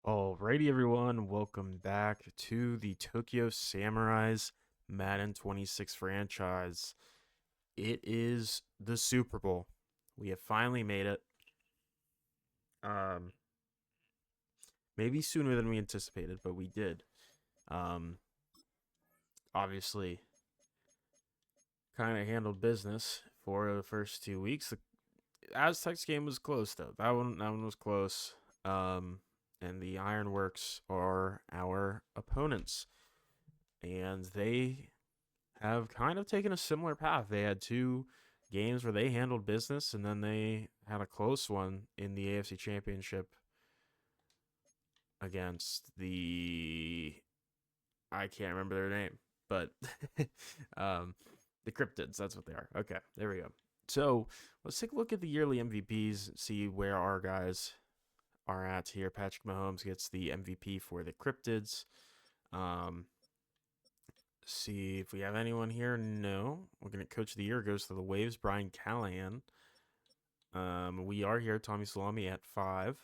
Alrighty, everyone, welcome back to the Tokyo Samurais Madden 26 franchise. It is the Super Bowl. We have finally made it. Um, Maybe sooner than we anticipated, but we did. Um, Obviously, kind of handled business for the first 2 weeks. The Aztecs game was close though. That one was close. And the Ironworks are our opponents, and they have kind of taken a similar path. They had two games where they handled business, and then they had a close one in the AFC Championship against the I can't remember their name, but um, the Cryptids. That's what they are. Okay, there we go. So let's take a look at the yearly MVPs, see where our guys are at here. Patrick Mahomes gets the MVP for the Cryptids. Um, See if we have anyone here. No. We're going to coach of the year goes to the Waves, Brian Callahan. We are here, Tommy Salami at 5.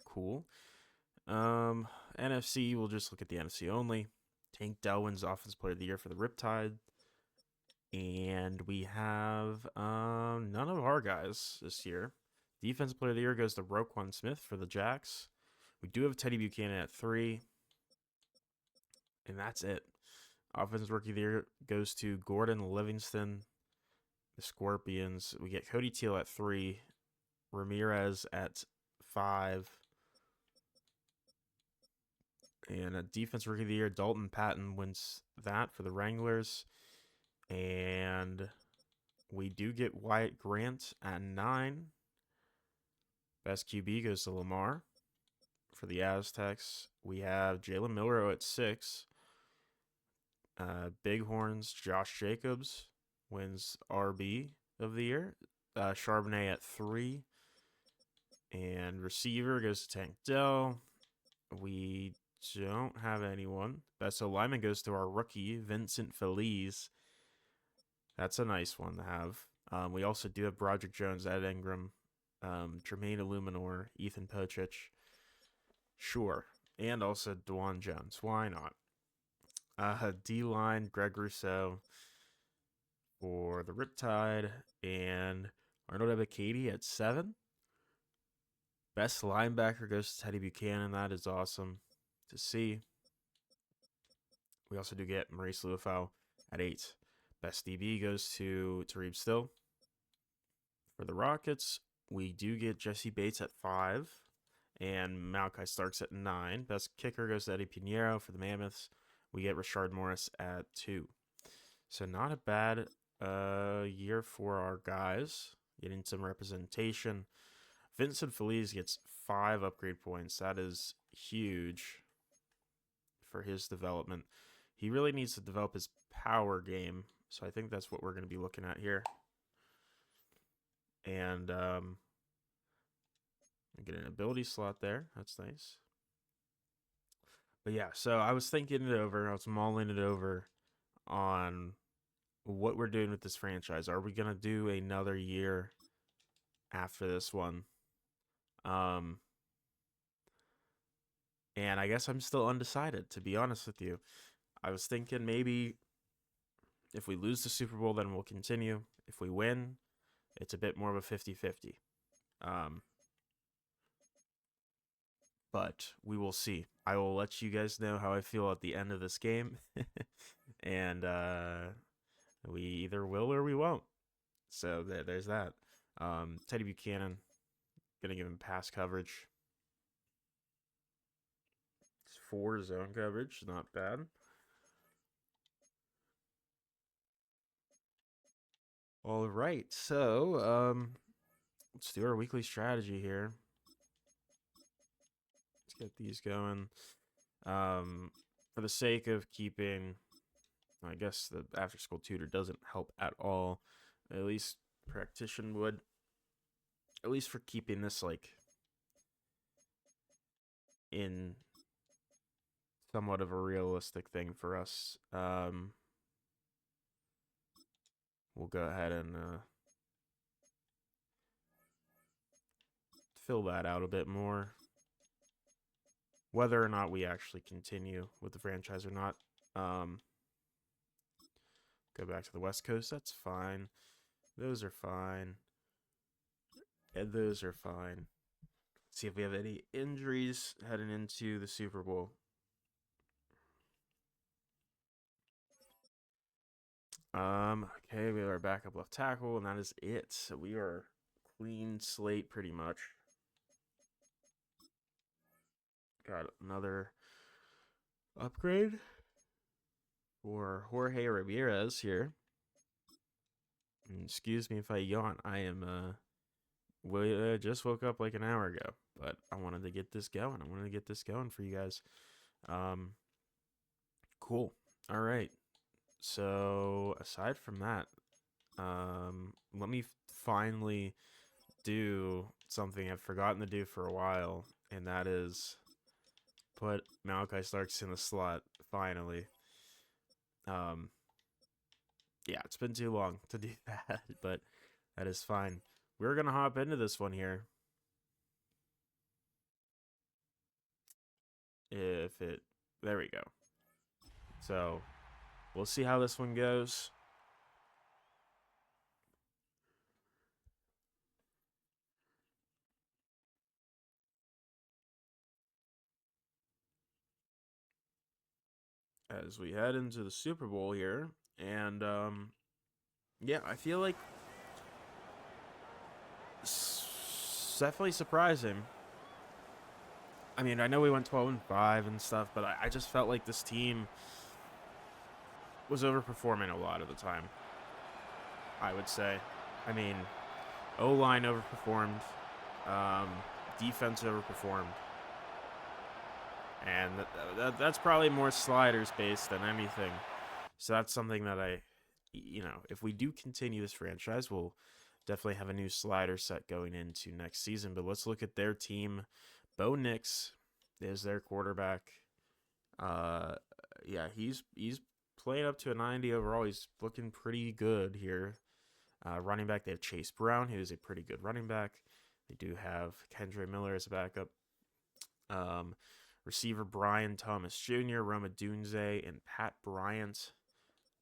Cool. Um, NFC, we'll just look at the NFC only. Tank Dell wins Offense Player of the Year for the Riptide. And we have none of our guys this year. Defense Player of the Year goes to Roquan Smith for the Jacks. We do have Teddy Buchanan at 3. And that's it. Offensive Rookie of the Year goes to Gordon Livingston, the Scorpions. We get Cody Teal at 3, Ramirez at 5, and a Defense Rookie of the Year, Dalton Patton wins that for the Wranglers. And we do get Wyatt Grant at 9. Best QB goes to Lamar for the Aztecs. We have Jalen Milroe at 6. Bighorns, Josh Jacobs wins RB of the year. Charbonnet at 3. And receiver goes to Tank Dell. We don't have anyone. Best O lineman goes to our rookie, Vincent Feliz. That's a nice one to have. We also do have Broderick Jones, Ed Ingram, Tremaine Illuminor, Ethan Pocic. Sure. And also Dwan Jones. Why not? D-line, Greg Rousseau for the Riptide. And Arnold Ebiketie at 7. Best linebacker goes to Teddy Buchanan. That is awesome to see. We also do get Maurice Luafau at 8. Best DB goes to Tareeb Still. For the Rockets, we do get Jesse Bates at 5. And Malachi Starks at 9. Best kicker goes to Eddie Pinheiro. For the Mammoths, we get Rashard Morris at 2. So not a bad year for our guys. Getting some representation. Vincent Feliz gets 5 upgrade points. That is huge for his development. He really needs to develop his power game. So I think that's what we're going to be looking at here. And get an ability slot there. That's nice. But yeah, so I was thinking it over. I was mulling it over on what we're doing with this franchise. Are we going to do another year after this one? And I guess I'm still undecided, to be honest with you. I was thinking maybe if we lose the Super Bowl, then we'll continue. If we win, it's a bit more of a 50-50. But we will see. I will let you guys know how I feel at the end of this game. And we either will or we won't. So there's that. Teddy Buchanan, going to give him pass coverage. 4 zone coverage, not bad. All right, so let's do our weekly strategy here. Let's get these going. For the sake of keeping, I guess the after school tutor doesn't help at all. At least practitioner would. At least for keeping this like in somewhat of a realistic thing for us. We'll go ahead and fill that out a bit more. whether or not we actually continue with the franchise or not. Go back to the West Coast. That's fine. Those are fine. And those are fine. See if we have any injuries heading into the Super Bowl. Okay, we have our backup left tackle, and that is it. So we are clean slate pretty much. Got another upgrade for Jorge Ramirez here. And excuse me if I yawn. I am just woke up like an hour ago, but I wanted to get this going. I wanted to get this going for you guys. Cool. All right. So aside from that, let me finally do something I've forgotten to do for a while, and that is put Malachi Starks in the slot finally. Yeah, it's been too long to do that, but that is fine. We're gonna hop into this one here. There we go. So we'll see how this one goes. As we head into the Super Bowl here, and yeah, I feel like it's definitely surprising. I mean, I know we went 12-5 and stuff, but I just felt like this team was overperforming a lot of the time, I would say. I mean, O-line overperformed, defense overperformed, and that's probably more sliders based than anything. So that's something that if we do continue this franchise, we'll definitely have a new slider set going into next season. But let's look at their team. Bo Nix is their quarterback. Yeah, he's playing up to a 90 overall. He's looking pretty good here. Running back, they have Chase Brown, who is a pretty good running back. They do have Kendre Miller as a backup. Receiver Brian Thomas Jr., Roma Dunze, and Pat Bryant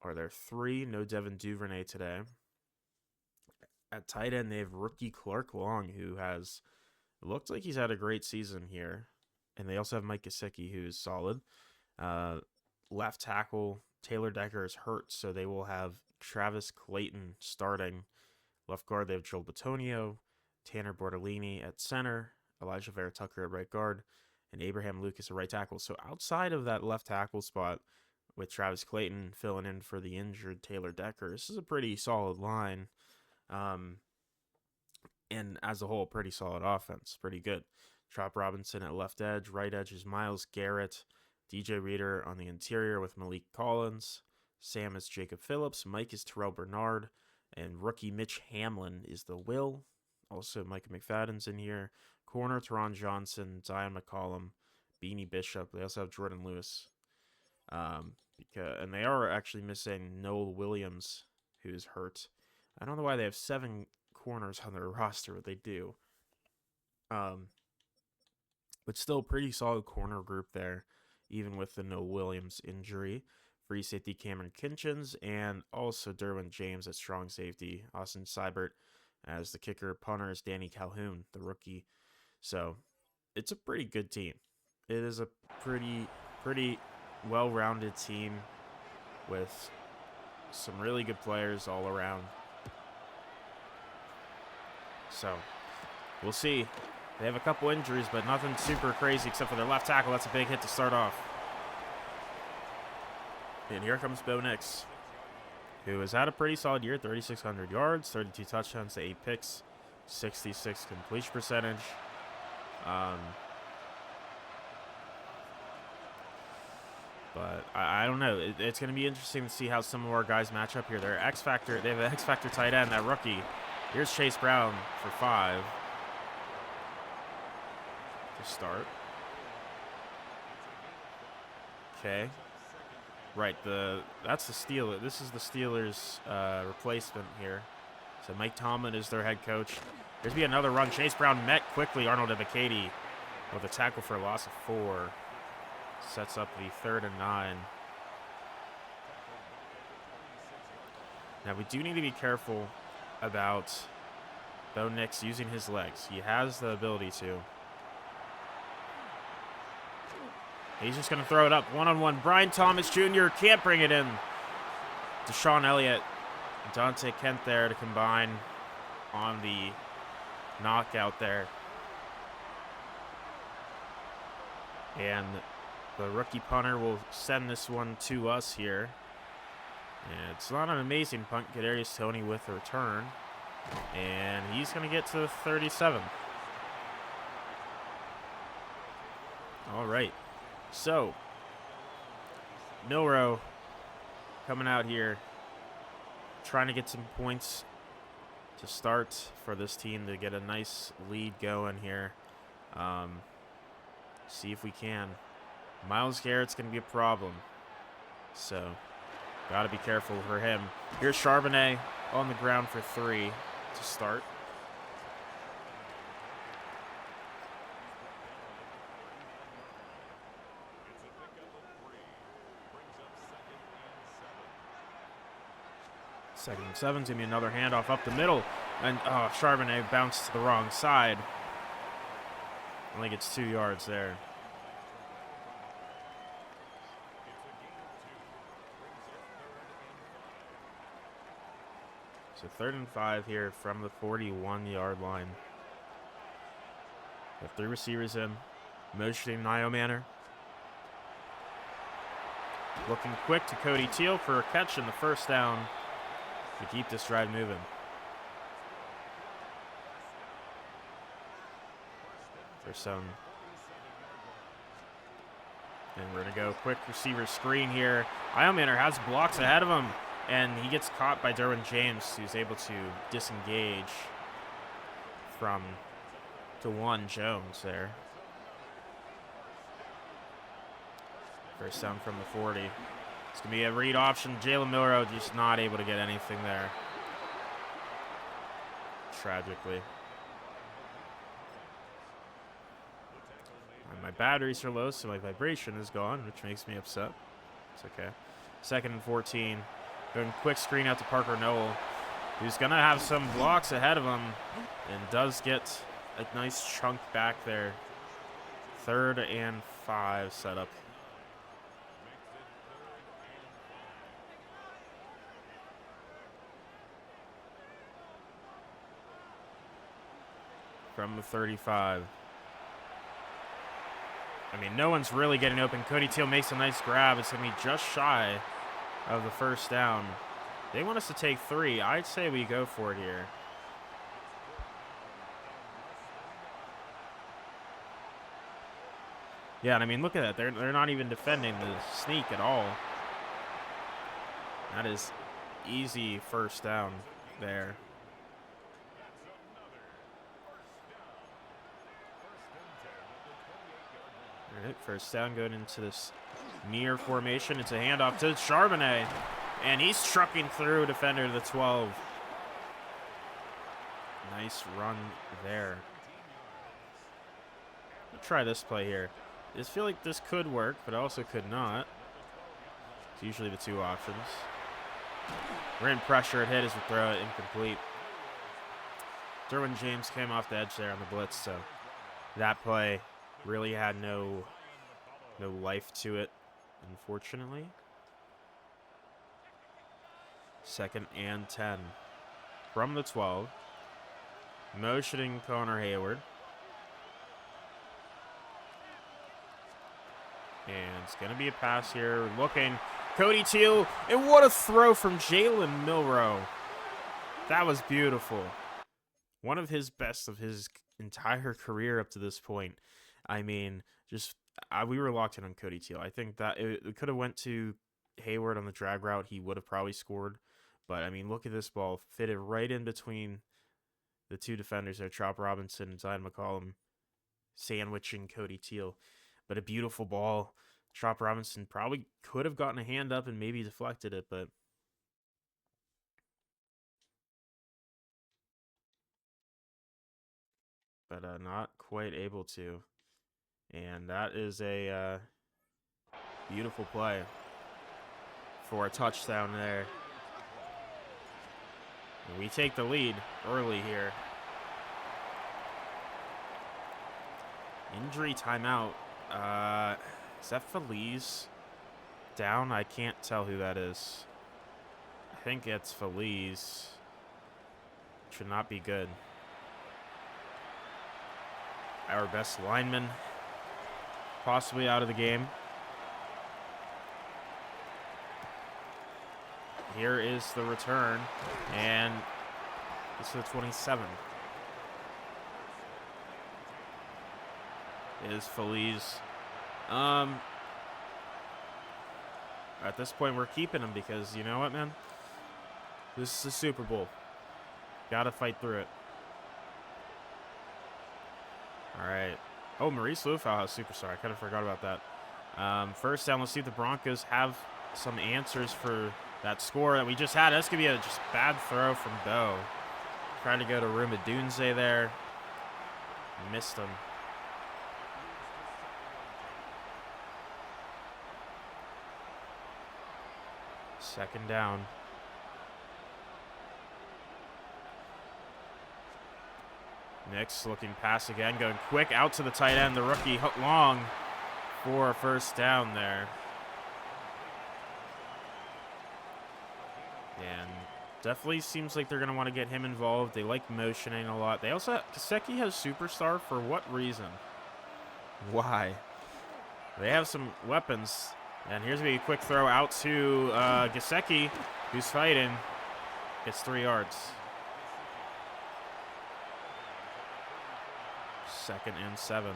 are their three. No Devin Duvernay today. At tight end, they have rookie Clark Long, who has looked like he's had a great season here. And they also have Mike Gesicki, who's solid. Left tackle, Taylor Decker is hurt, so they will have Travis Clayton starting. Left guard, they have Joel Bitonio, Tanner Bortolini at center, Elijah Vera Tucker at right guard, and Abraham Lucas at right tackle. So outside of that left tackle spot, with Travis Clayton filling in for the injured Taylor Decker, this is a pretty solid line. And as a whole, pretty solid offense. Pretty good. Trop Robinson at left edge. Right edge is Myles Garrett. DJ Reader on the interior with Malik Collins. Sam is Jacob Phillips. Mike is Terrell Bernard. And rookie Mitch Hamlin is the Will. Also, Micah McFadden's in here. Corner, Teron Johnson. Zion McCollum. Beanie Bishop. They also have Jordan Lewis. And they are actually missing Noel Williams, who's hurt. I don't know why they have 7 corners on their roster, but they do. But still pretty solid corner group there, even with the Noel Williams injury. Free safety Cameron Kinchins, and also Derwin James at strong safety. Austin Seibert as the kicker. Punter is Danny Calhoun, the rookie. So it's a pretty good team. It is a pretty well-rounded team with some really good players all around. So we'll see. They have a couple injuries, but nothing super crazy except for their left tackle. That's a big hit to start off. And here comes Bo Nix, who has had a pretty solid year. 3,600 yards, 32 touchdowns to 8 picks, 66 completion percentage. But I don't know. It's going to be interesting to see how some of our guys match up here. They're X Factor. They have an X Factor tight end, that rookie. Here's Chase Brown for 5 to start. Okay. Right, that's the Steelers. This is the Steelers' replacement here. So Mike Tomlin is their head coach. There's be another run. Chase Brown met quickly Arnold Ebiketie. with a tackle for a loss of 4. Sets up the 3rd and 9. Now, we do need to be careful about Bo Nix using his legs. He has the ability to. He's just going to throw it up one-on-one. Brian Thomas Jr. can't bring it in. Deshaun Elliott, Dante Kent there to combine on the knockout there. And the rookie punter will send this one to us here. And it's not an amazing punt. Kadarius Toney with a return. And he's going to get to the 37. All right. So, Milroe coming out here, trying to get some points to start for this team to get a nice lead going here. See if we can. Myles Garrett's going to be a problem. So, got to be careful for him. Here's Charbonnet on the ground for 3 to start. Second and 7's going to be another handoff up the middle. And Charbonnet bounced to the wrong side. I think it's 2 yards there. So 3rd and 5 here from the 41-yard line. Got 3 receivers in. Motioning Nio Manor. Looking quick to Cody Teal for a catch in the 1st down to keep this drive moving. First down. And we're going to go quick receiver screen here. Nio Manor has blocks ahead of him. And he gets caught by Derwin James, who's able to disengage from DeJuan Jones there. First down from the 40. It's going to be a read option. Jalen Milroe just not able to get anything there. Tragically. And my batteries are low, so my vibration is gone, which makes me upset. It's okay. 2nd and 14. Going quick screen out to Parker Noel, who's going to have some blocks ahead of him and does get a nice chunk back there. 3rd and 5 setup. From the 35. I mean, no one's really getting open. Cody Teal makes a nice grab. It's going to be just shy of the 1st down. They want us to take 3. I'd say we go for it here. Yeah, and I mean, look at that. They're not even defending the sneak at all. That is easy 1st down there. All right, 1st down going into this near formation. It's a handoff to Charbonnet, and he's trucking through defender to the 12. Nice run there. Let's try this play here. I just feel like this could work, but also could not. It's usually the 2 options. We're in pressure. It hit as we throw it incomplete. Derwin James came off the edge there on the blitz, so that play really had no life to it, unfortunately. 2nd and 10 from the 12. Motioning Connor Hayward. And it's going to be a pass here. Looking. Cody Teal. And what a throw from Jalen Milroe. That was beautiful. One of his best of his entire career up to this point. I mean, just we were locked in on Cody Teal. I think that it could have went to Hayward on the drag route. He would have probably scored. But, I mean, look at this ball. Fitted right in between the 2 defenders there, Chop Robinson and Zion McCollum, sandwiching Cody Teal. But a beautiful ball. Chop Robinson probably could have gotten a hand up and maybe deflected it, but not quite able to. And that is a beautiful play for a touchdown there. And we take the lead early here. Injury timeout. Is that Feliz down? I can't tell who that is. I think it's Feliz. Should not be good. Our best lineman possibly out of the game. Here is the return, and this is the 27. Is Feliz. At this point, we're keeping him because, you know what, man? This is the Super Bowl. Gotta fight through it. All right. Oh, Maurice Lufau has superstar. I kind of forgot about that. First down, let's see if the Broncos have some answers for that score that we just had. That's going to be a just bad throw from Doe. Trying to go to Rumadunze there. Missed him. Second down. Nix looking pass again, going quick out to the tight end. The rookie long for a first down there. And definitely seems like they're going to want to get him involved. They like motioning a lot. They also, Gesicki has superstar for what reason? Why? They have some weapons. And here's going to be a quick throw out to Gesicki, who's fighting. Gets 3 yards. Second and 7.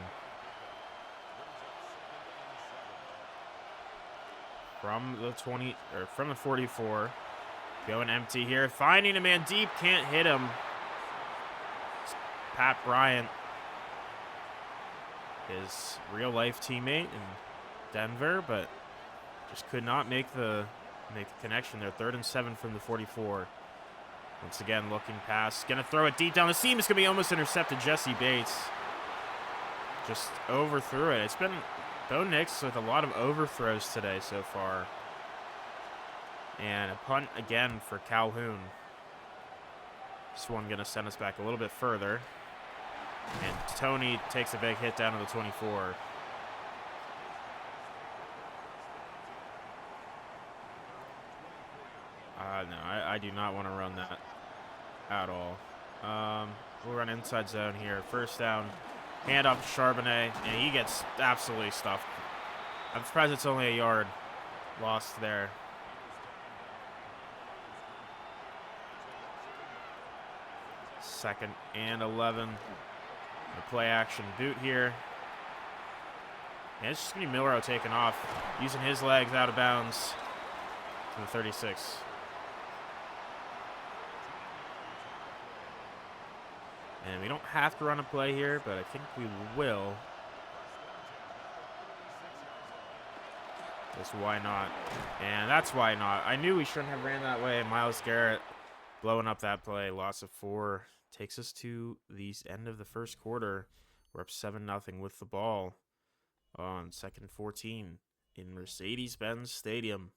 From the 20 or from the 44. Going empty here. Finding a man deep, can't hit him. It's Pat Bryant, his real life teammate in Denver, but just could not make the connection there. 3rd and 7 from the 44. Once again, looking pass. Gonna throw it deep down the seam. It's gonna be almost intercepted. Jesse Bates just overthrew it. It's been Bo Nix with a lot of overthrows today so far. And a punt again for Calhoun. This one gonna send us back a little bit further. And Tony takes a big hit down to the 24. No, I do not want to run that at all. We'll run inside zone here. First down. Hand off to Charbonnet, and he gets absolutely stuffed. I'm surprised it's only a yard lost there. Second and 11. The play action boot here. And it's just going to be Milrow taking off, using his legs out of bounds to the 36. And we don't have to run a play here, but I think we will. Just why not? And that's why not. I knew we shouldn't have ran that way. Myles Garrett blowing up that play. Loss of 4 takes us to the end of the first quarter. We're up 7-0 with the ball on 2nd and 14 in Mercedes-Benz Stadium.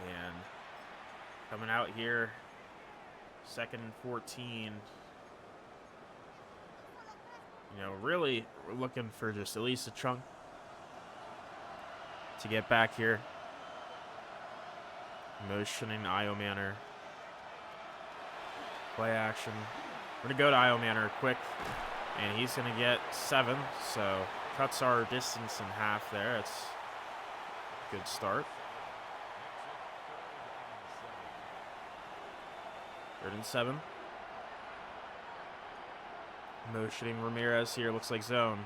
And coming out here, 2nd and 14. You know, really we're looking for just at least a chunk to get back here. Motioning Io Manor. Play action. We're going to go to Io Manor quick, and he's going to get 7, so cuts our distance in half there. It's a good start. 3rd and 7. Motioning Ramirez here. Looks like zone.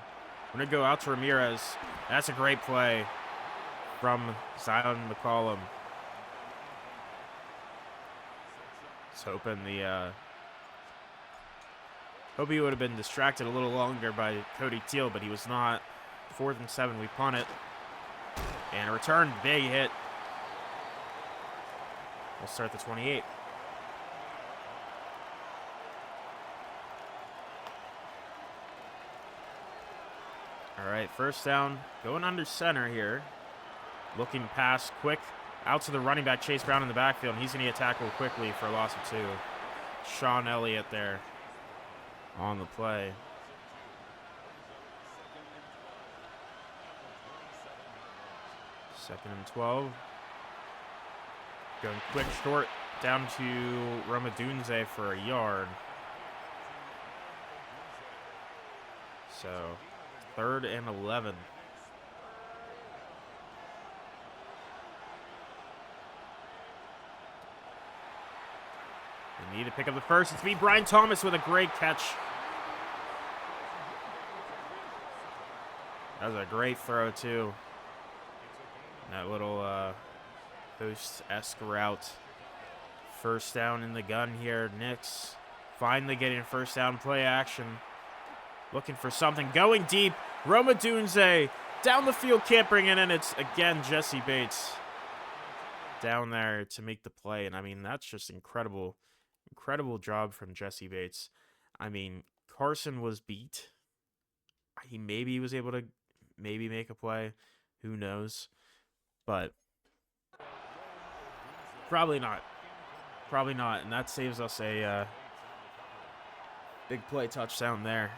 We're going to go out to Ramirez. That's a great play from Zion McCollum. Just hoping hope he would have been distracted a little longer by Cody Teal, but he was not. 4th and 7. We punt it. And a return. Big hit. We'll start the 28. All right, first down, going under center here. Looking pass, quick, out to the running back, Chase Brown in the backfield, and he's going to get tackled quickly for a loss of 2. Sean Elliott there on the play. Second and 12. Going quick, short, down to Romadunze for a yard. So, 3rd and 11. They need to pick up the first. It's me, Brian Thomas, with a great catch. That was a great throw, too. That little post-esque route. First down in the gun here. Knicks finally getting first down, play action. Looking for something. Going deep. Romadunze down the field, can't bring it in. It's, again, Jesse Bates down there to make the play. And, I mean, that's just incredible. Incredible job from Jesse Bates. I mean, Carson was beat. He maybe was able to maybe make a play. Who knows? But probably not. Probably not. And that saves us a big play touchdown there.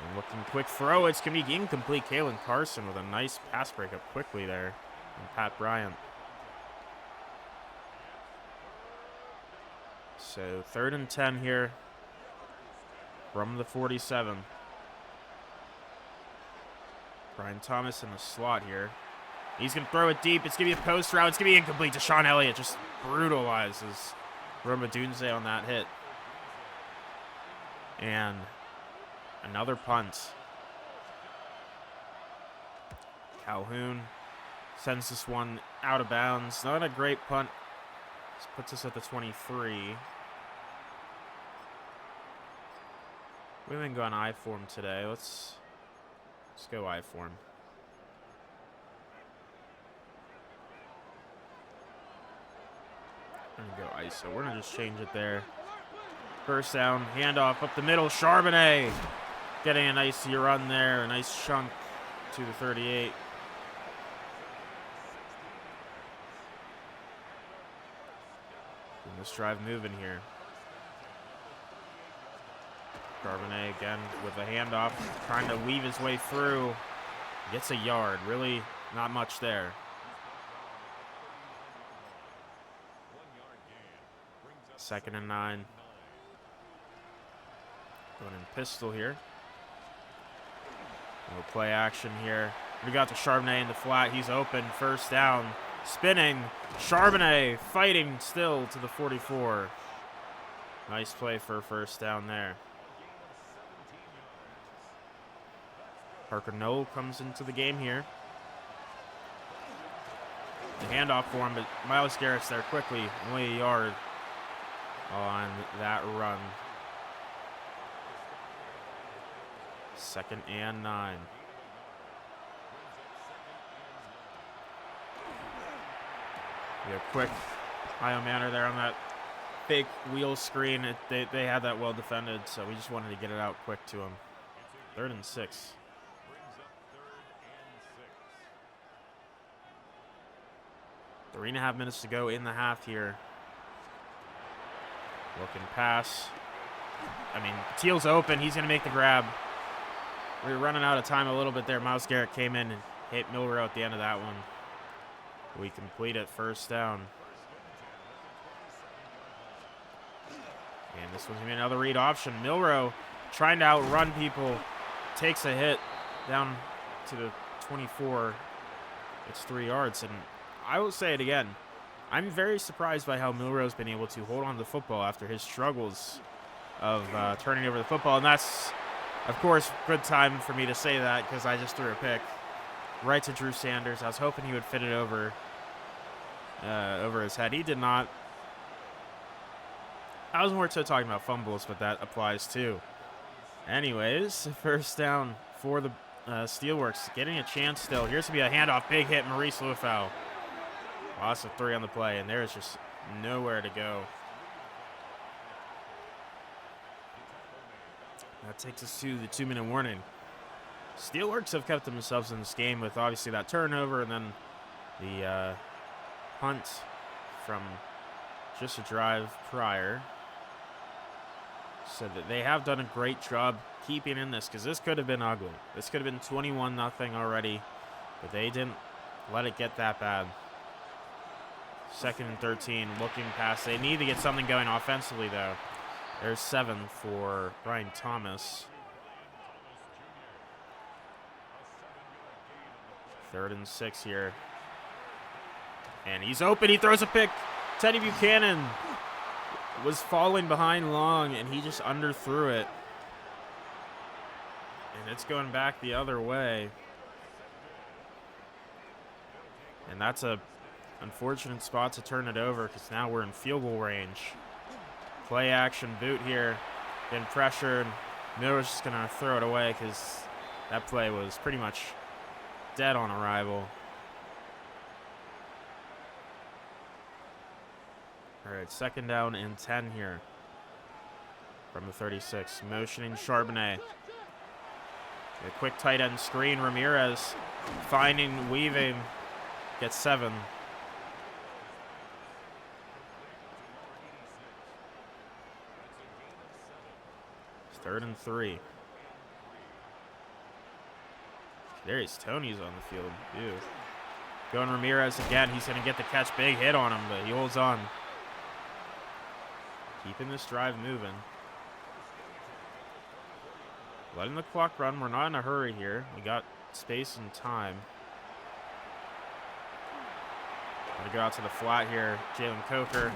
And looking quick throw. It's going to be incomplete. Kalen Carson with a nice pass breakup quickly there. And Pat Bryant. So 3rd and 10 here from the 47. Brian Thomas in the slot here. He's going to throw it deep. It's going to be a post route. It's going to be incomplete to Sean Elliott. Just brutalizes Romadunze on that hit. And another punt. Calhoun sends this one out of bounds. Not a great punt. This puts us at the 23. We haven't gone I form today. Let's go I form. I'm going to go ISO. We're going to just change it there. First down, handoff up the middle. Charbonnet getting a nice run there. A nice chunk to the 38. This drive moving here. Charbonnet again with a handoff, trying to weave his way through. Gets a yard. Really not much there. Second and 9. Going in pistol here. No play action here. We got to Charbonnet in the flat. He's open. First down. Spinning. Charbonnet fighting still to the 44. Nice play for a first down there. Parker Knoll comes into the game here. The handoff for him, but Myles Garrett's there quickly. Only a yard on that run. Second and 9. Yeah, quick Io Manor there on that fake wheel screen. They had that well defended, so we just wanted to get it out quick to him. 3rd and 6. 3.5 minutes to go in the half here. Looking pass. I mean, Teal's open. He's going to make the grab. We were running out of time a little bit there. Myles Garrett came in and hit Milrow at the end of that one. We complete it, first down. And this one's going to be another read option. Milrow trying to outrun people. Takes a hit down to the 24. It's 3 yards. And I will say it again. I'm very surprised by how Milrow's been able to hold on to the football after his struggles of turning over the football. And that's, of course, good time for me to say that because I just threw a pick right to Drew Sanders. I was hoping he would fit it over his head. He did not. I was more so talking about fumbles, but that applies too. Anyways, first down for the Steelworks. Getting a chance still. Here's to be a handoff. Big hit, Maurice Luafau. Loss of 3 on the play, and there's just nowhere to go. that takes us to the 2-minute warning. Steelworks have kept themselves in this game with obviously that turnover and then the punt from just a drive prior. So that they have done a great job keeping in this, because this could have been ugly. This could have been 21-0 already, but they didn't let it get that bad. 2nd and 13, looking past. They need to get something going offensively, though. There's 7 for Brian Thomas. 3rd and 6 here. And he's open. He throws a pick. Teddy Buchanan was falling behind long, and he just underthrew it. And it's going back the other way. And that's a unfortunate spot to turn it over, because now we're in field goal range. Play action boot here. Been pressured. Miller's just going to throw it away, because that play was pretty much dead on arrival. All right, 2nd down and 10 here from the 36. Motioning Charbonnet. A quick tight end screen. Ramirez finding, weaving. Gets 7. It's 3rd and 3. There's Tony's on the field. Ew. Going Ramirez again. He's going to get the catch. Big hit on him, but he holds on. Keeping this drive moving. Letting the clock run. We're not in a hurry here. We got space and time. Gonna go out to the flat here. Jalen Coker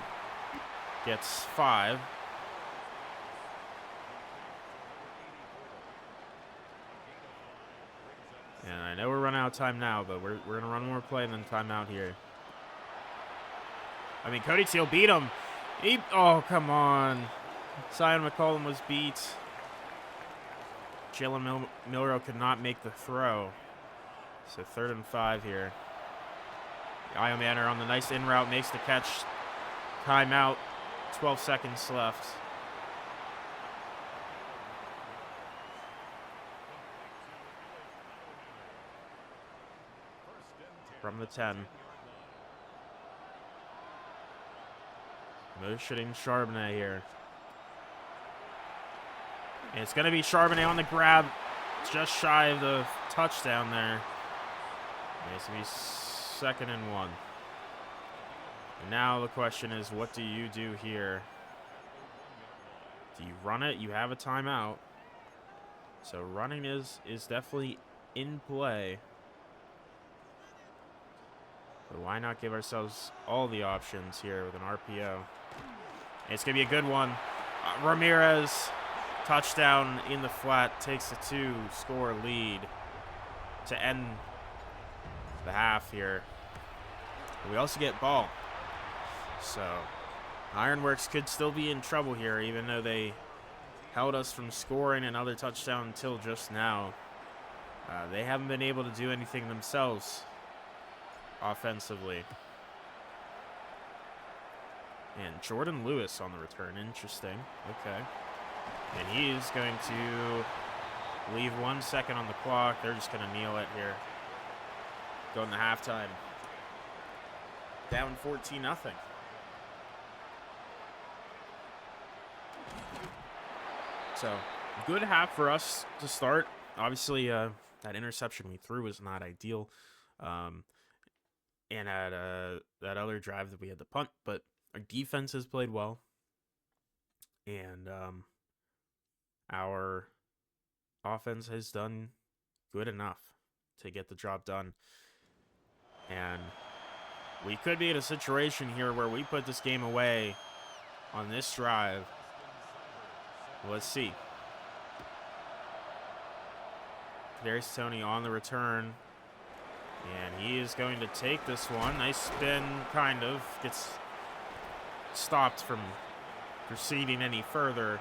gets 5. And I know we're running out of time now, but we're gonna run one more play and then timeout here. I mean, Cody Teal beat him. Oh, come on. Zion McCollum was beat. Jalen Milrow could not make the throw. So 3rd and 5 here. Io Manor on the nice in route, makes the catch. Timeout. 12 seconds left. From the 10. Motioning Charbonnet here. And it's going to be Charbonnet on the grab. Just shy of the touchdown there. It's going to be 2nd and 1. And now the question is, what do you do here? Do you run it? You have a timeout. So running is definitely in play. But why not give ourselves all the options here with an RPO? It's going to be a good one. Ramirez, touchdown in the flat, takes a 2-score lead to end the half here. But we also get ball. So Ironworks could still be in trouble here, even though they held us from scoring another touchdown until just now. They haven't been able to do anything themselves offensively. And Jordan Lewis on the return. Interesting. Okay. And he's going to leave 1 second on the clock. They're just going to kneel it here. Going to halftime. Down 14-0. So, good half for us to start. Obviously, that interception we threw was not ideal. And at that other drive that we had to punt, but our defense has played well, and our offense has done good enough to get the job done. And we could be in a situation here where we put this game away on this drive. Let's see. There's Tony on the return. And he is going to take this one. Nice spin, kind of. Gets stopped from proceeding any further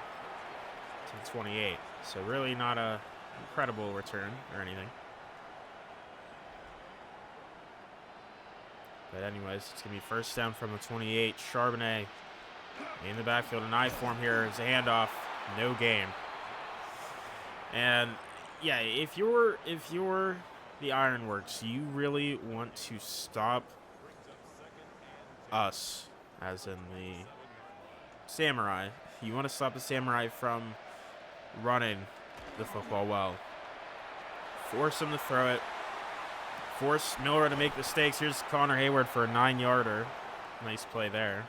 to 28. So really not a incredible return or anything. But anyways, it's going to be 1st down from the 28. Charbonnet in the backfield. An eye form here. It's a handoff. No game. And yeah, if you're the Ironworks, you really want to stop us, as in the Samurai. You want to stop the Samurai from running the football well. Force them to throw it. Force Miller to make mistakes. Here's Connor Hayward for a 9-yarder. Nice play there.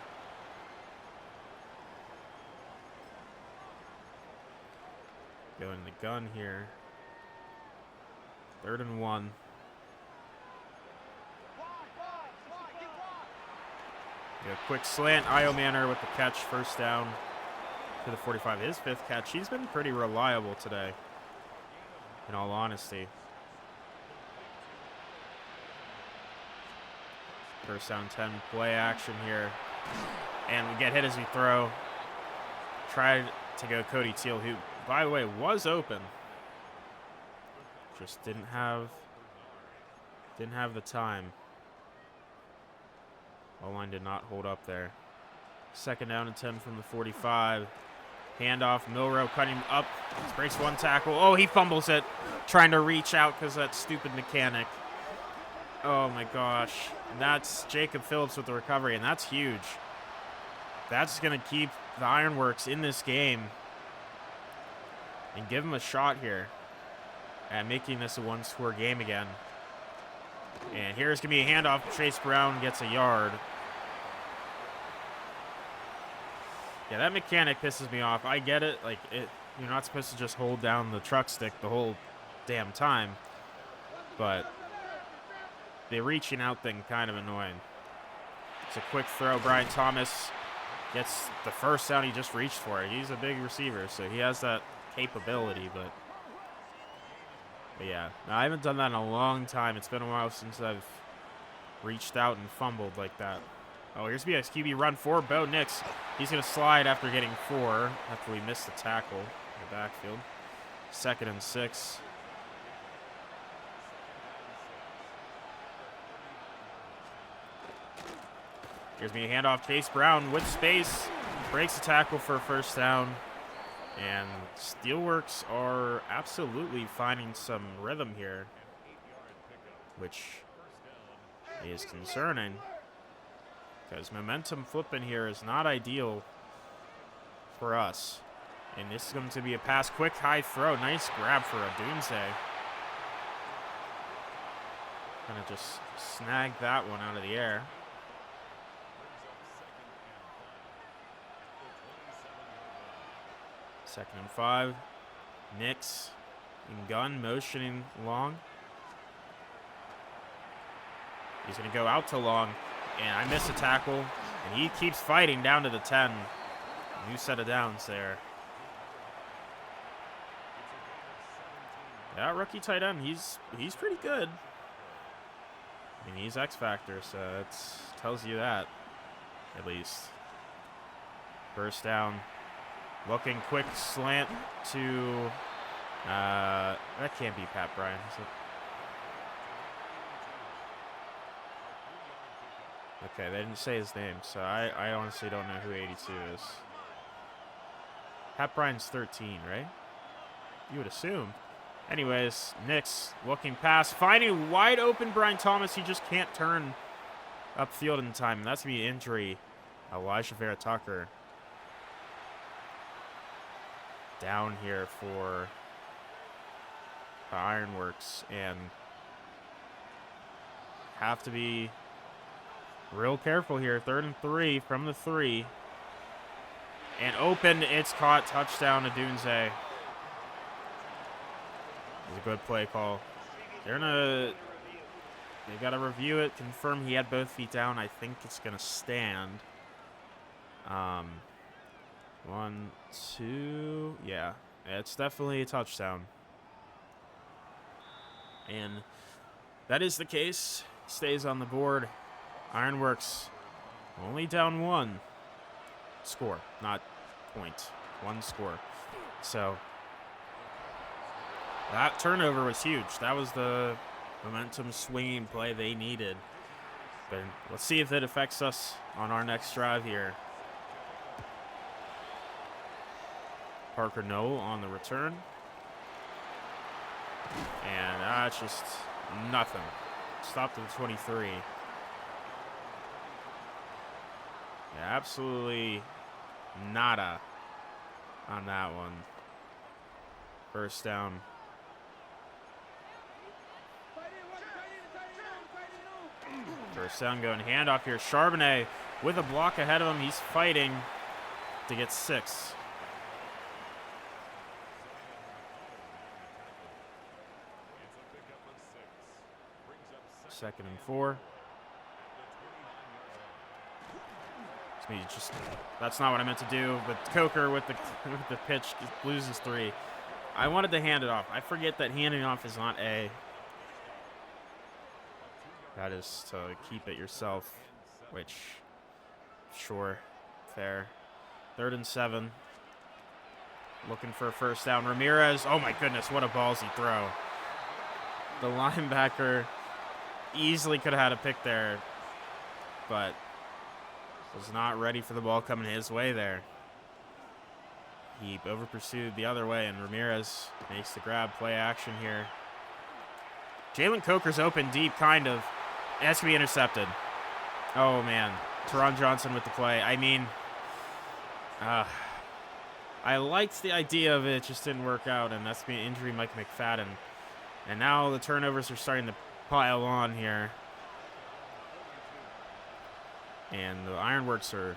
Going the gun here. 3rd and 1. A quick slant. Io Manor with the catch. 1st down to the 45. His 5th catch. He's been pretty reliable today, in all honesty. 1st down 10. Play action here. And we get hit as we throw. Tried to go Cody Teal, who, by the way, was open. Just didn't have the time. O-line did not hold up there. 2nd down and 10 from the 45. Handoff, Milrow cutting up. Breaks 1 tackle. Oh, he fumbles it. Trying to reach out because that stupid mechanic. Oh, my gosh. And that's Jacob Phillips with the recovery, and that's huge. That's going to keep the Ironworks in this game and give them a shot here at making this a 1-score game again. And here's going to be a handoff. Chase Brown gets a yard. Yeah, that mechanic pisses me off. I get it. Like, you're not supposed to just hold down the truck stick the whole damn time. But the reaching out thing kind of annoying. It's a quick throw. Brian Thomas gets the 1st down. He just reached for it. He's a big receiver, so he has that capability, but yeah. Now, I haven't done that in a long time. It's been a while since I've reached out and fumbled like that. Oh, here's BX QB run for Bo Nix. He's going to slide after getting 4 after we missed the tackle in the backfield. 2nd and 6. Here's me a handoff. Chase Brown with space. Breaks the tackle for a 1st down. And Steelworks are absolutely finding some rhythm here, which is concerning because momentum flipping here is not ideal for us. And this is going to be a pass. Quick high throw. Nice grab for a Doomsday. Kind of just snag that one out of the air. Second and 5. Nix in gun, motioning long. He's going to go out to long, and I miss a tackle, and he keeps fighting down to the 10. New set of downs there. Yeah, rookie tight end, he's pretty good. I mean, he's X Factor, so it tells you that, at least. 1st down. Looking quick slant to, that can't be Pat Bryan, is it? Okay, they didn't say his name, so I honestly don't know who 82 is. Pat Bryan's 13, right? You would assume. Anyways, Nix looking pass, finding wide open Brian Thomas. He just can't turn upfield in time. That's going to be an injury. Elijah Vera Tucker down here for the Ironworks, and have to be real careful here. 3rd and 3 from the 3. And open, it's caught. Touchdown to Doomsday. It's a good play call. They've got to review it, confirm he had both feet down. I think it's going to stand. 1, 2, yeah, it's definitely a touchdown. And that is the case. Stays on the board. Ironworks only down 1 score, not point. 1 score. So that turnover was huge. That was the momentum swinging play they needed. But let's see if it affects us on our next drive here. Parker Noel on the return. And that's just nothing. Stopped at the 23. Yeah, absolutely nada on that one. First down. First down going handoff here. Charbonnet with a block ahead of him. He's fighting to get 6. Second and 4. That's not what I meant to do, but Coker with the pitch loses 3. I wanted to hand it off. I forget that handing off is not A. That is to keep it yourself, which, sure, fair. 3rd and 7. Looking for a first down. Ramirez, oh my goodness, what a ballsy throw. The linebacker easily could have had a pick there, but was not ready for the ball coming his way there. He over-pursued the other way, and Ramirez makes the grab. Play action here. Jalen Coker's open deep, kind of. It has to be intercepted. Oh, man. Teron Johnson with the play. I mean, I liked the idea of it. It just didn't work out, and that's being injury Mike McFadden. And now the turnovers are starting to pile on here. And the Ironworks are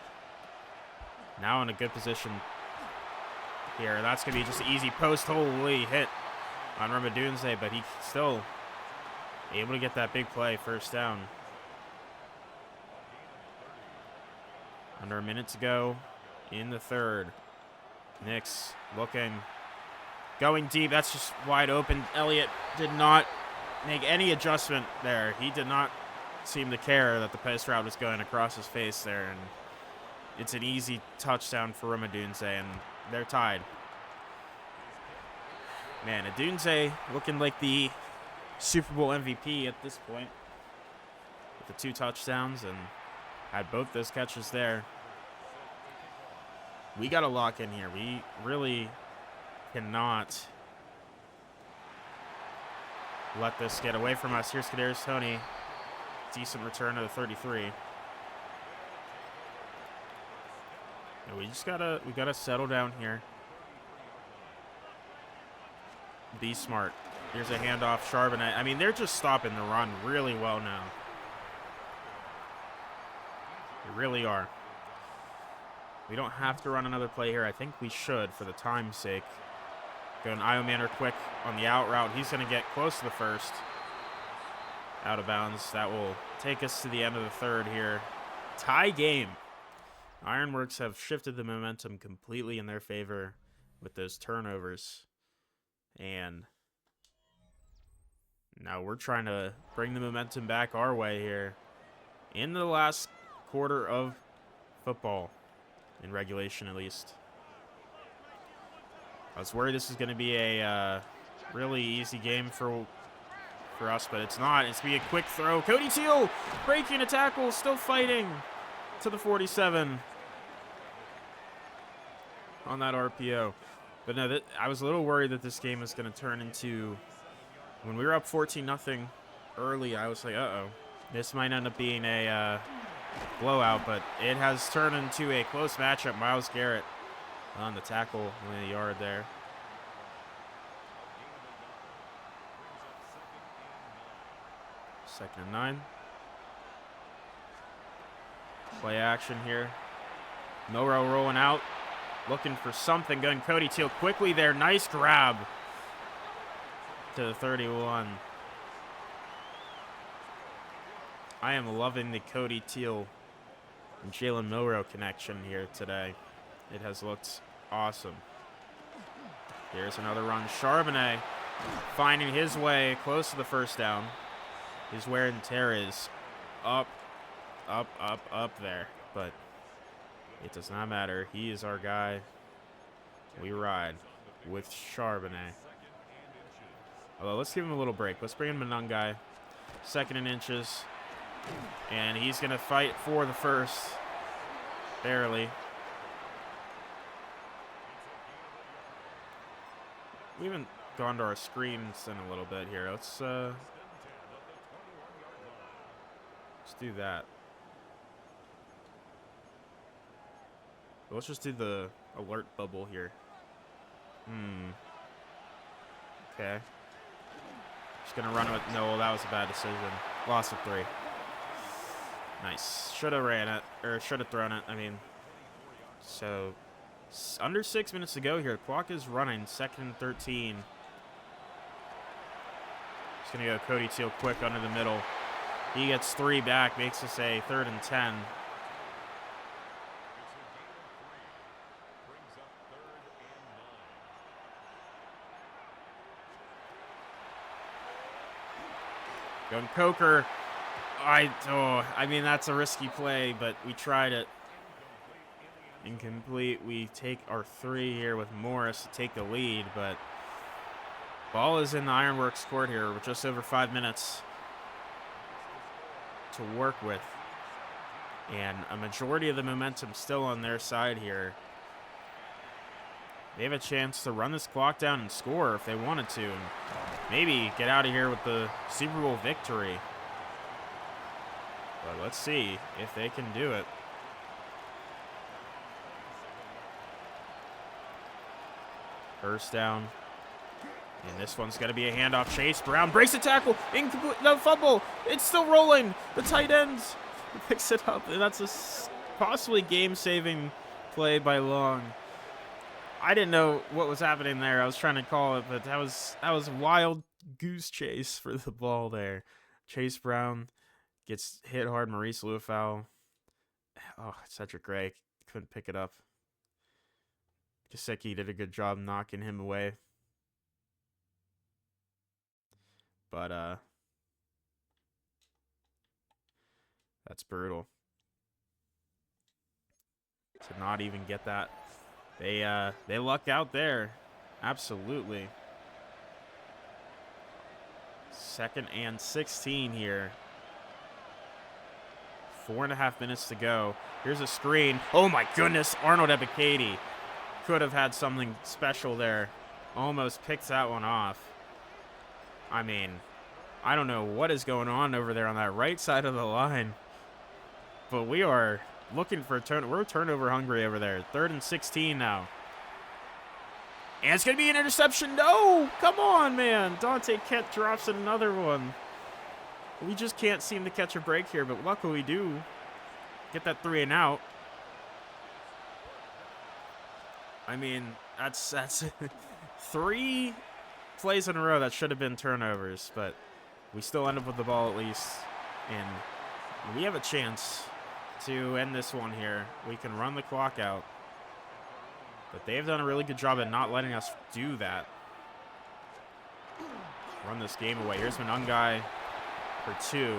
now in a good position here. That's going to be just an easy post-holy hit on Ramadunze, but he's still able to get that big play, first down. Under a minute to go in the 3rd. Nix looking, going deep. That's just wide open. Elliott did not make any adjustment there. He did not seem to care that the post route was going across his face there, and it's an easy touchdown for Ramadunze, and they're tied. Man, Adunze looking like the Super Bowl MVP at this point with the 2 touchdowns and had both those catches there. We got to lock in here. We really cannot let this get away from us. Here's Kadarius Toney. Decent return to the 33. And we gotta settle down here. Be smart. Here's a handoff, Charbonnet. I mean, they're just stopping the run really well now. They really are. We don't have to run another play here. I think we should for the time's sake. Going Iomanner quick on the out route. He's going to get close to the first. Out of bounds. That will take us to the end of the 3rd here. Tie game. Ironworks have shifted the momentum completely in their favor with those turnovers. And now we're trying to bring the momentum back our way here in the last quarter of football, in regulation at least. I was worried this was going to be a really easy game for us, but it's not. It's going to be a quick throw. Cody Teal breaking a tackle, still fighting to the 47 on that RPO. But no, I was a little worried that this game was going to turn into, when we were up 14-0 early, I was like, uh-oh, this might end up being a blowout, but it has turned into a close matchup. Myles Garrett on the tackle in the yard there. Second and 9. Play action here. Milrow rolling out, looking for something. Going Cody Teal quickly there. Nice grab to the 31. I am loving the Cody Teal and Jalen Milrow connection here today. It has looked awesome. Here's another run. Charbonnet finding his way close to the first down. His wear and tear is up there. But it does not matter. He is our guy. We ride with Charbonnet. Although, let's give him a little break. Let's bring in Manungai. 2nd and inches. And he's going to fight for the first. Barely. We haven't gone to our screens in a little bit here. Let's do that. Let's just do the alert bubble here. Okay. Just gonna run with no. That was a bad decision. Loss of 3. Nice. Should have ran it, or should have thrown it. I mean, so under 6 minutes to go here. The clock is running. 2nd and 13. Just gonna go Cody Teal quick under the middle. He gets 3 back, makes us a 3rd and 10. Going Coker. I mean, that's a risky play, but we tried it. Incomplete. We take our 3 here with Morris to take the lead, but ball is in the Ironworks court here with just over 5 minutes to work with. And a majority of the momentum still on their side here. They have a chance to run this clock down and score if they wanted to, and maybe get out of here with the Super Bowl victory. But let's see if they can do it. First down. And this one's going to be a handoff. Chase Brown breaks the tackle. Incomplete. No, fumble. It's still rolling. The tight end picks it up. And that's a possibly game-saving play by Long. I didn't know what was happening there. I was trying to call it, but that was a wild goose chase for the ball there. Chase Brown gets hit hard. Maurice Luafau. Oh, Cedric Gray couldn't pick it up. Gesicki did a good job knocking him away. But that's brutal. To not even get that. They luck out there. Absolutely. 2nd and 16 here. 4.5 minutes to go. Here's a screen. Oh my goodness, Arnold Ebiketie could have had something special there. Almost picked that one off. I mean, I don't know what is going on over there on that right side of the line, but we are looking for a turn. We're turnover hungry over there. 3rd and 16 now. And it's going to be an interception. No! Come on, man. Dante Kent drops another one. We just can't seem to catch a break here, but luckily we do get that 3 and out. I mean, that's 3 plays in a row that should have been turnovers, but we still end up with the ball at least. And we have a chance to end this one here. We can run the clock out. But they've done a really good job at not letting us do that. Run this game away. Here's Manungai for 2.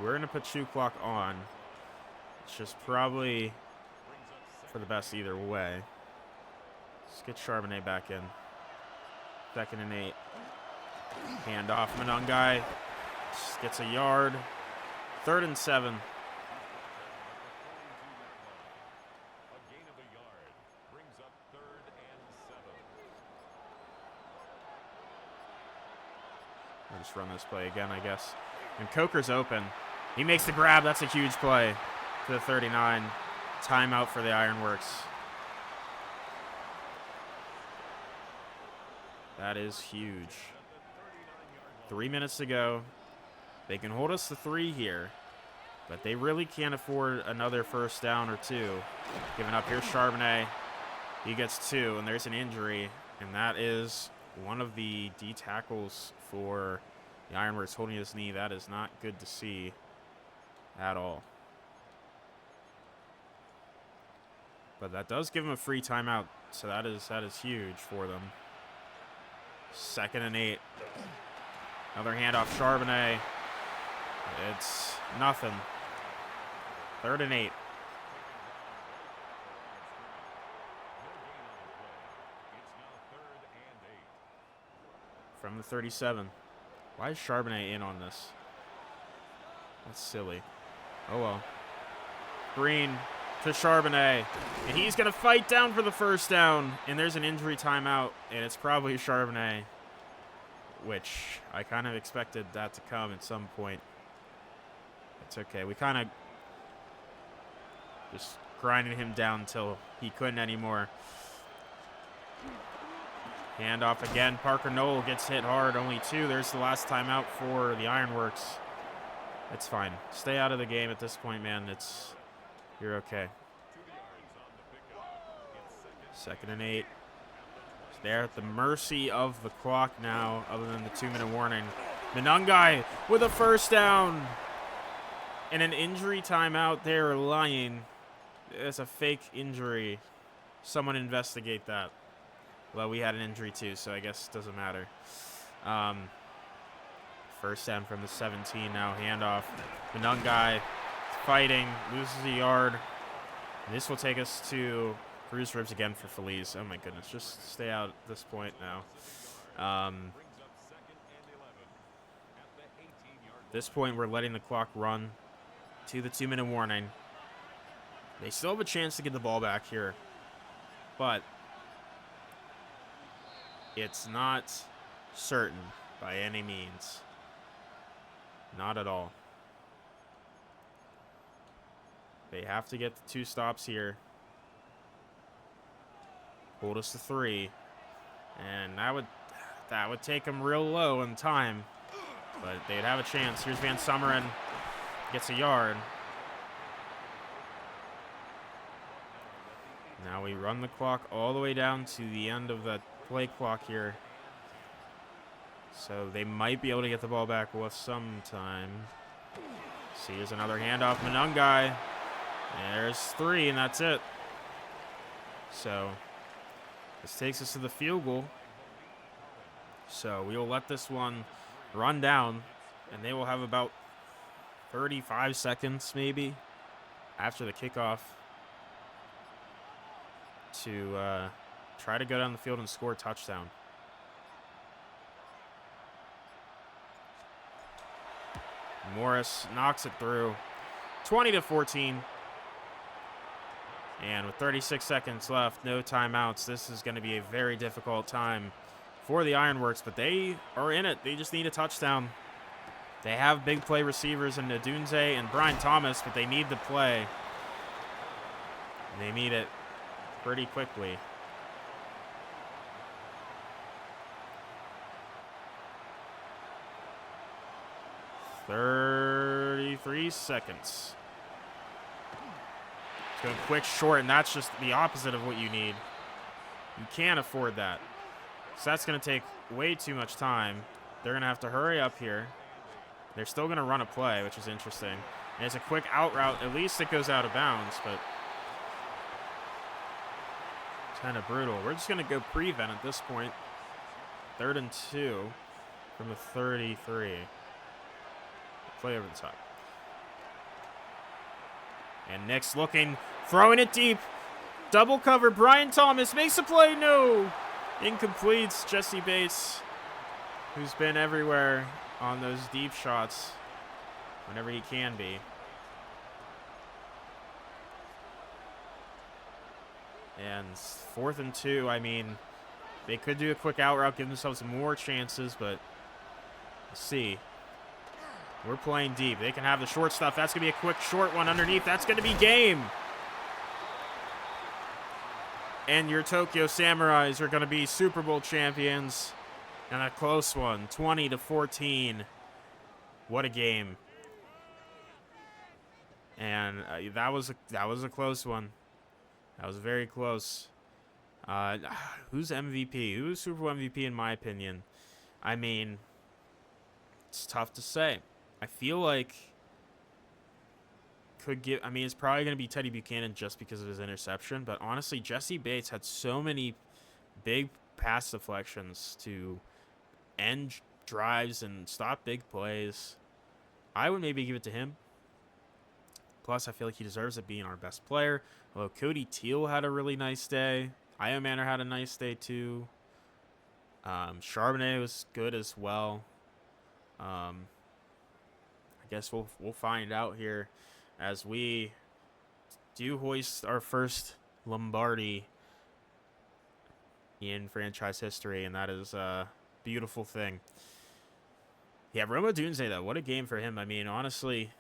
We're going to put shoe clock on. It's just probably for the best either way. Let's get Charbonnet back in. 2nd and 8. Hand off. Manungai just gets a yard. 3rd and 7. I'll just run this play again, I guess. And Coker's open. He makes the grab. That's a huge play to the 39. Timeout for the Ironworks. That is huge. 3 minutes to go. They can hold us to 3 here, but they really can't afford another first down or 2. Giving up. Here's Charbonnet. He gets 2, and there's an injury, and that is one of the D tackles for the Ironworks holding his knee. That is not good to see at all. But that does give him a free timeout, so that is huge for them. 2nd and 8. Another handoff, Charbonnet. It's nothing. 3rd and 8. From the 37. Why is Charbonnet in on this? That's silly. Oh well. Green to Charbonnet. And he's going to fight down for the first down. And there's an injury timeout. And it's probably Charbonnet, which I kind of expected that to come at some point. It's okay. We kind of just grinded him down until he couldn't anymore. Handoff again. Parker Knoll gets hit hard. Only 2. There's the last timeout for the Ironworks. It's fine. Stay out of the game at this point, man. You're okay. 2nd and 8. They're at the mercy of the clock now, other than the 2-minute warning. Menungai with a first down. And an injury timeout. They're lying. It's a fake injury. Someone investigate that. Well, we had an injury too, so I guess it doesn't matter. First down from the 17 now. Handoff. Menungai fighting. Loses a yard. And this will take us to bruised ribs again for Feliz. Oh, my goodness. Just stay out at this point now. This point, we're letting the clock run to the 2-minute warning. They still have a chance to get the ball back here. But it's not certain by any means. Not at all. They have to get the 2 stops here. Hold us to 3. And that would take them real low in time. But they'd have a chance. Here's Van Summeren. Gets a yard. Now we run the clock all the way down to the end of the play clock here. So they might be able to get the ball back with some time. See, here's another handoff. Menungai. There's 3, and that's it. So this takes us to the field goal. So we will let this one run down, and they will have about 35 seconds maybe after the kickoff to try to go down the field and score a touchdown. Morris knocks it through. 20-14. And with 36 seconds left, no timeouts, this is going to be a very difficult time for the Ironworks, but they are in it. They just need a touchdown. They have big play receivers in Ndunze and Brian Thomas, but they need the play. And they need it pretty quickly. "33 seconds. It's going quick, short, and that's just the opposite of what you need. You can't afford that. So that's going to take way too much time. They're going to have to hurry up here. They're still going to run a play, which is interesting. And it's a quick out route. At least it goes out of bounds, but it's kind of brutal. We're just going to go prevent at this point. 3rd and 2 from the 33. Play over the top. And Nick's looking, throwing it deep. Double cover. Brian Thomas makes a play. No. Incompletes. Jesse Bates, who's been everywhere on those deep shots whenever he can be. And 4th and 2. I mean, they could do a quick out route, give themselves more chances, but let's see. We're playing deep. They can have the short stuff. That's going to be a quick short one underneath. That's going to be game. And your Tokyo Samurais are going to be Super Bowl champions. And a close one, 20-14. What a game. And that was a close one. That was very close. Who's MVP? Who's Super Bowl MVP in my opinion? I mean, it's tough to say. I feel like it's probably going to be Teddy Buchanan just because of his interception. But honestly, Jesse Bates had so many big pass deflections to end drives and stop big plays. I would maybe give it to him. Plus, I feel like he deserves it being our best player. Although Cody Teal had a really nice day. Io Manor had a nice day too. Charbonnet was good as well. I guess we'll find out here as we do hoist our first Lombardi in franchise history, and that is a beautiful thing. Yeah, Rome Odunze, though, what a game for him. I mean, honestly,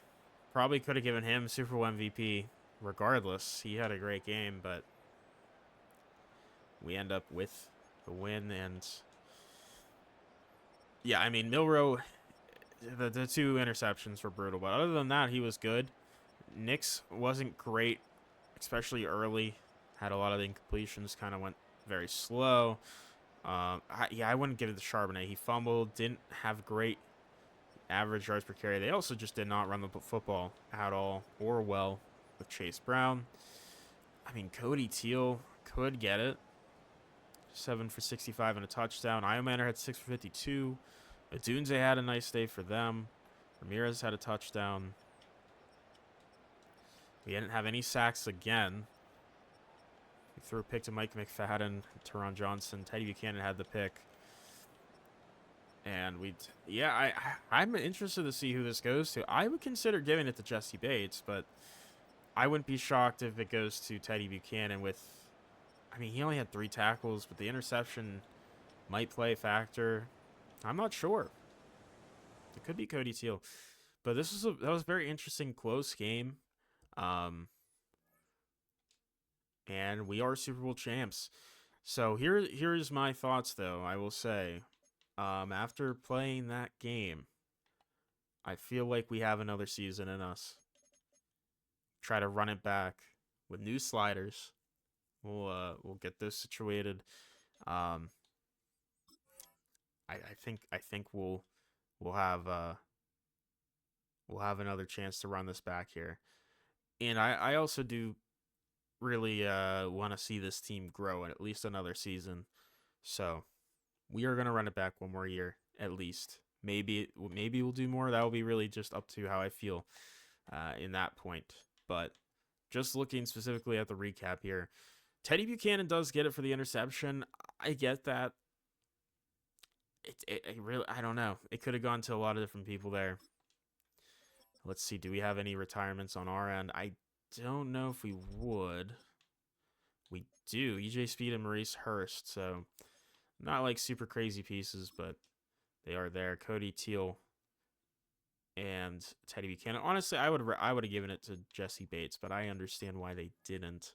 probably could have given him Super Bowl MVP regardless. He had a great game, but we end up with the win. And yeah, I mean, Milroe, the 2 interceptions were brutal, but other than that, he was good. Nix wasn't great, especially early. Had a lot of the incompletions, kind of went very slow. I wouldn't give it to Charbonnet. He fumbled, didn't have great average yards per carry. They also just did not run the football at all or well with Chase Brown. I mean, Cody Teal could get it. 7 for 65 and a touchdown. Iomanner had 6 for 52. Odunze had a nice day for them. Ramirez had a touchdown. We didn't have any sacks again. We threw a pick to Mike McFadden, Teron Johnson. Teddy Buchanan had the pick. And I'm interested to see who this goes to. I would consider giving it to Jesse Bates, but I wouldn't be shocked if it goes to Teddy Buchanan with, I mean, he only had 3 tackles, but the interception might play a factor. I'm not sure. It could be Cody Teal. But that was a very interesting, close game. And we are Super Bowl champs. So here's my thoughts, though. I will say, after playing that game, I feel like we have another season in us. Try to run it back with new sliders. We'll get this situated. I think we'll have another chance to run this back here. And I also do really want to see this team grow at least another season. So we are going to run it back one more year at least. Maybe we'll do more. That will be really just up to how I feel in that point. But just looking specifically at the recap here, Teddy Buchanan does get it for the interception. I get that. It really, I don't know. It could have gone to a lot of different people there. Let's see. Do we have any retirements on our end? I don't know if we would. We do. EJ Speed and Maurice Hurst. So not like super crazy pieces, but they are there. Cody Teal and Teddy Buchanan. Honestly, I would have given it to Jesse Bates, but I understand why they didn't.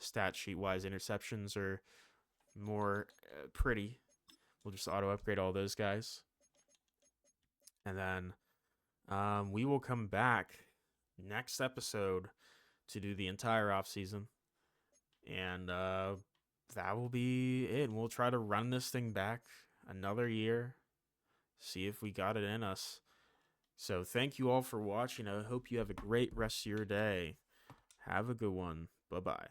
Stat sheet wise, interceptions are more pretty. We'll just auto upgrade all those guys, and then we will come back next episode to do the entire offseason, and that will be it. We'll try to run this thing back another year, see if we got it in us. So thank you all for watching. I hope you have a great rest of your day. Have a good one. Bye-bye.